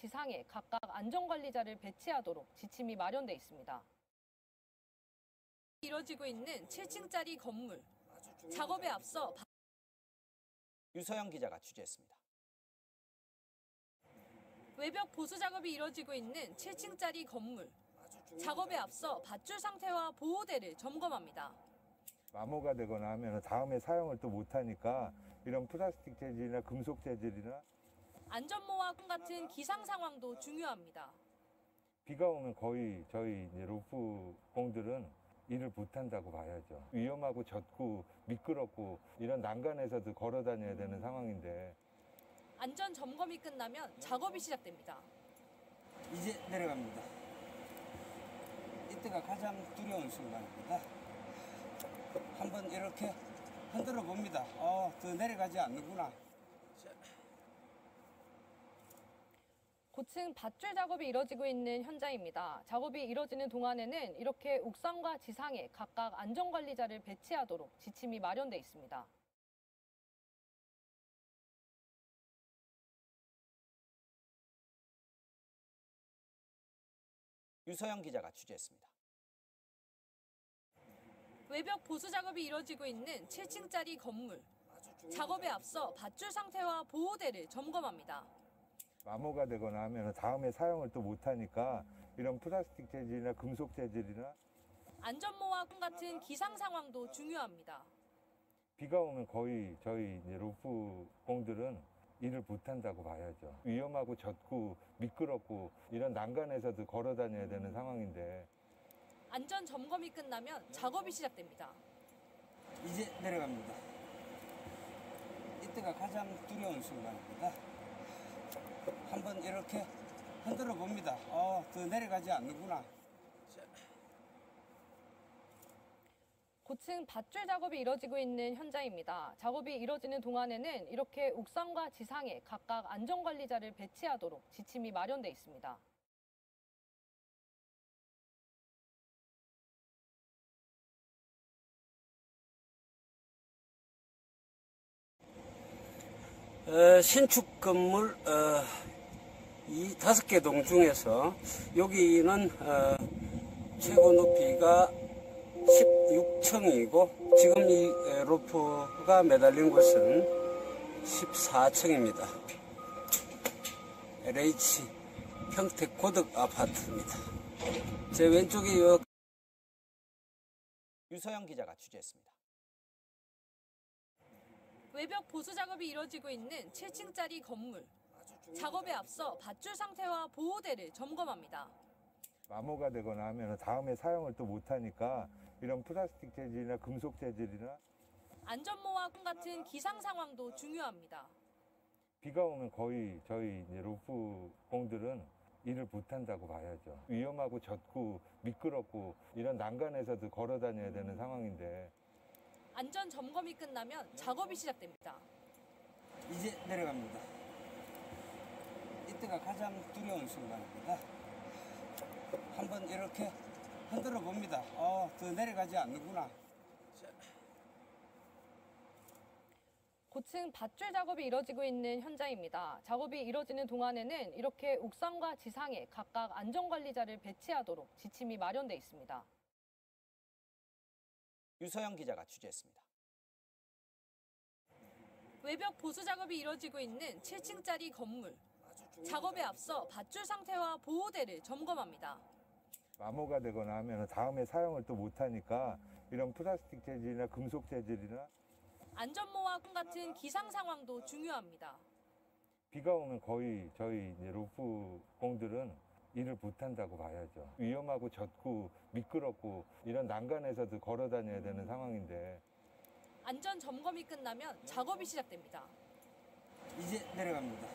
지상에 각각 안전관리자를 배치하도록 지침이 마련돼 있습니다. 이뤄지고 있는 7층짜리 건물. 작업에 앞서 유서영 기자가 취재했습니다. 외벽 보수 작업이 이뤄지고 있는 7층짜리 건물. 작업에 앞서 밧줄 상태와 보호대를 점검합니다. 마모가 되거나 하면 다음에 사용을 또 못하니까 이런 플라스틱 재질이나 금속 재질이나 안전모와 같은 기상 상황도 중요합니다. 비가 오면 거의 저희 이제 로프 공들은 일을 못한다고 봐야죠. 위험하고 젖고 미끄럽고 이런 난간에서도 걸어 다녀야 되는 상황인데 안전 점검이 끝나면 작업이 시작됩니다. 이제 내려갑니다. 이때가 가장 두려운 순간입니다. 한번 이렇게 흔들어 봅니다. 더 내려가지 않는구나. 고층 밧줄 작업이 이뤄지고 있는 현장입니다. 작업이 이뤄지는 동안에는 이렇게 옥상과 지상에 각각 안전관리자를 배치하도록 지침이 마련돼 있습니다. 유서영 기자가 취재했습니다. 외벽 보수 작업이 이뤄지고 있는 7층짜리 건물. 작업에 앞서 밧줄 상태와 보호대를 점검합니다. 마모가 되거나 하면 다음에 사용을 또 못하니까 이런 플라스틱 재질이나 금속 재질이나 안전모와 같은 기상 상황도 중요합니다. 비가 오면 거의 저희 이제 로프 공들은 일을 못한다고 봐야죠. 위험하고 젖고 미끄럽고 이런 난간에서도 걸어 다녀야 되는 상황인데 안전 점검이 끝나면 작업이 시작됩니다. 이제 내려갑니다. 이때가 가장 두려운 순간입니다. 한번 이렇게 흔들어 봅니다. 더 내려가지 않는구나. 고층 밧줄 작업이 이뤄지고 있는 현장입니다. 작업이 이뤄지는 동안에는 이렇게 옥상과 지상에 각각 안전관리자를 배치하도록 지침이 마련돼 있습니다. 신축 건물 이 5개 동 중에서 여기는 최고 높이가 16층이고 지금 이 로프가 매달린 곳은 14층입니다. LH 평택 고덕 아파트입니다. 제 왼쪽이 유서영 기자가 취재했습니다. 외벽 보수 작업이 이뤄지고 있는 7층짜리 건물. 작업에 앞서 밧줄 상태와 보호대를 점검합니다. 마모가 되거나 하면 다음에 사용을 또 못하니까 이런 플라스틱 재질이나 금속 재질이나 안전모와 같은 기상 상황도 중요합니다. 비가 오면 거의 저희 이제 로프 공들은 일을 못한다고 봐야죠. 위험하고 젖고 미끄럽고 이런 난간에서도 걸어 다녀야 되는 상황인데 안전 점검이 끝나면 작업이 시작됩니다. 이제 내려갑니다. 이때가 가장 두려운 순간입니다. 한번 이렇게 흔들어 봅니다. 더 내려가지 않는구나. 고층 밧줄 작업이 이뤄지고 있는 현장입니다. 작업이 이뤄지는 동안에는 이렇게 옥상과 지상에 각각 안전관리자를 배치하도록 지침이 마련돼 있습니다. 유서영 기자가 취재했습니다. 외벽 보수 작업이 이뤄지고 있는 7층짜리 건물. 작업에 앞서 밧줄 상태와 보호대를 점검합니다. 마모가 되거나 하면 다음에 사용을 또 못하니까 이런 플라스틱 재질이나 금속 재질이나 안전모와 같은 기상 상황도 중요합니다. 비가 오면 거의 저희 이제 로프 공들은 일을 못한다고 봐야죠. 위험하고 젖고 미끄럽고 이런 난간에서도 걸어 다녀야 되는 상황인데 안전 점검이 끝나면 작업이 시작됩니다. 이제 내려갑니다.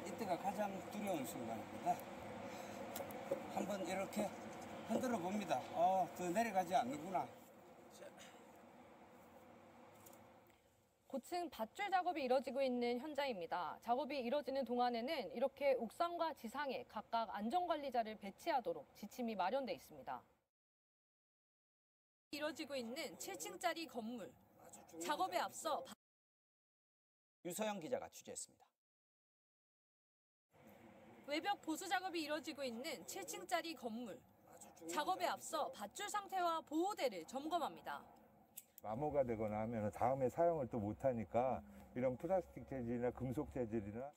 이때가 가장 두려운 순간입니다. 한번 이렇게 흔들어 봅니다. 더 내려가지 않는구나. 고층 밧줄 작업이 이뤄지고 있는 현장입니다. 작업이 이뤄지는 동안에는 이렇게 옥상과 지상에 각각 안전관리자를 배치하도록 지침이 마련돼 있습니다. 이뤄지고 있는 7층짜리 건물. 작업에 앞서 유서영 기자가 취재했습니다. 외벽 보수 작업이 이뤄지고 있는 7층짜리 건물. 작업에 앞서 밧줄 상태와 보호대를 점검합니다. 마모가 되거나 하면 다음에 사용을 또 못하니까 이런 플라스틱 재질이나 금속 재질이나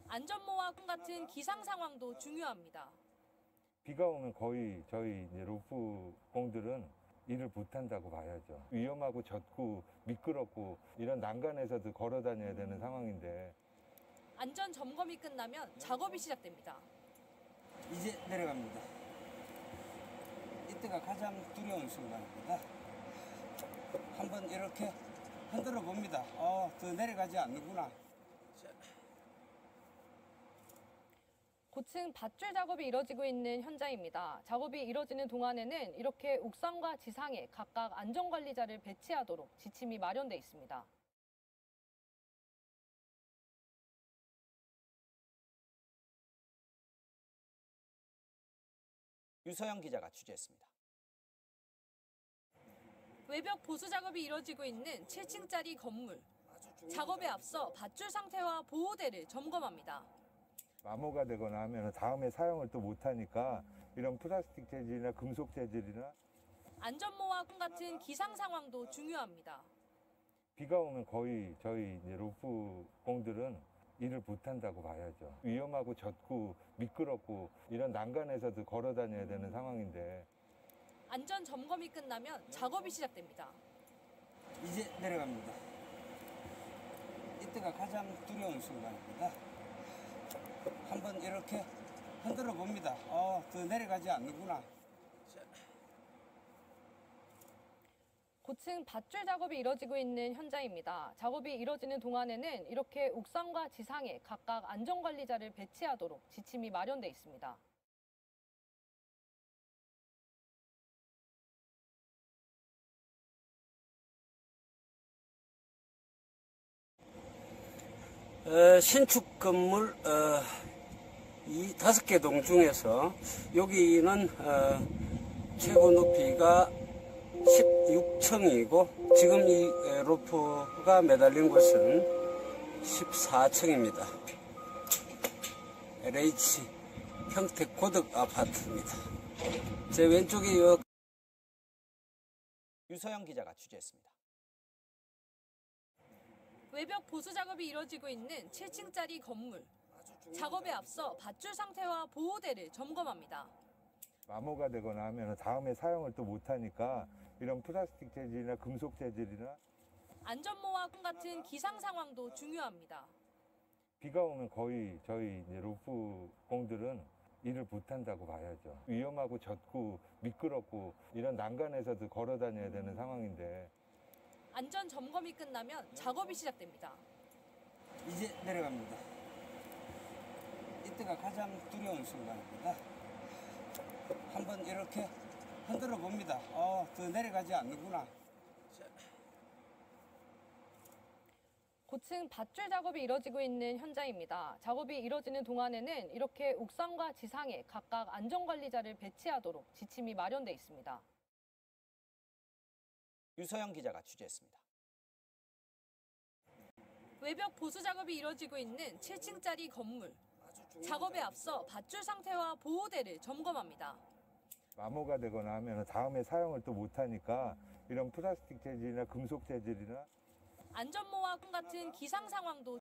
안전모와 같은 기상 상황도 중요합니다. 비가 오면 거의 저희 이제 루프 공들은 일을 못한다고 봐야죠. 위험하고 젖고 미끄럽고 이런 난간에서도 걸어 다녀야 되는 상황인데 안전 점검이 끝나면 작업이 시작됩니다. 이제 내려갑니다. 이때가 가장 두려운 순간입니다. 한번 이렇게 흔들어 봅니다. 더 내려가지 않는구나. 고층 밧줄 작업이 이뤄지고 있는 현장입니다. 작업이 이뤄지는 동안에는 이렇게 옥상과 지상에 각각 안전관리자를 배치하도록 지침이 마련돼 있습니다. 유서영 기자가 취재했습니다. 외벽 보수 작업이 이뤄지고 있는 7층짜리 건물. 작업에 앞서 밧줄 상태와 보호대를 점검합니다. 마모가 되거나 하면 다음에 사용을 또 못하니까 이런 플라스틱 재질이나 금속 재질이나 안전모와 같은 기상 상황도 중요합니다. 비가 오면 거의 저희 이제 루프 공들은 일을 못한다고 봐야죠. 위험하고 젖고 미끄럽고 이런 난간에서도 걸어 다녀야 되는 상황인데 안전 점검이 끝나면 작업이 시작됩니다. 이제 내려갑니다. 이때가 가장 두려운 순간입니다. 한번 이렇게 흔들어 봅니다. 더 내려가지 않는구나. 고층 밧줄 작업이 이뤄지고 있는 현장입니다. 작업이 이뤄지는 동안에는 이렇게 옥상과 지상에 각각 안전관리자를 배치하도록 지침이 마련돼 있습니다. 신축 건물 이 5개 동 중에서 여기는 최고 높이가 16층이고 지금 이 로프가 매달린 곳은 14층입니다. LH 평택 고덕 아파트입니다. 제 왼쪽에 유서영 기자가 취재했습니다. 외벽 보수 작업이 이뤄지고 있는 7층짜리 건물. 작업에 앞서 밧줄 상태와 보호대를 점검합니다. 마모가 되거나 하면 다음에 사용을 또 못하니까 이런 플라스틱 재질이나 금속 재질이나 안전모와 같은 기상 상황도 중요합니다. 비가 오면 거의 저희 이제 루프 공들은 일을 못한다고 봐야죠. 위험하고 젖고 미끄럽고 이런 난간에서도 걸어 다녀야 되는 상황인데 안전 점검이 끝나면 작업이 시작됩니다. 이제 내려갑니다. 이때가 가장 두려운 순간입니다. 한번 이렇게 흔들어 봅니다. 더 내려가지 않는구나. 고층 밧줄 작업이 이뤄지고 있는 현장입니다. 작업이 이뤄지는 동안에는 이렇게 옥상과 지상에 각각 안전관리자를 배치하도록 지침이 마련돼 있습니다. 유서영 기자가 취재했습니다. 외벽 보수 작업이 이뤄지고 있는 7층짜리 건물. 작업에 앞서 밧줄 상태와 보호대를 점검합니다. 마모가 되거나 하면 다음에 사용을 또 못하니까 이런 플라스틱 재질이나 금속 재질이나 안전모와 같은 기상 상황도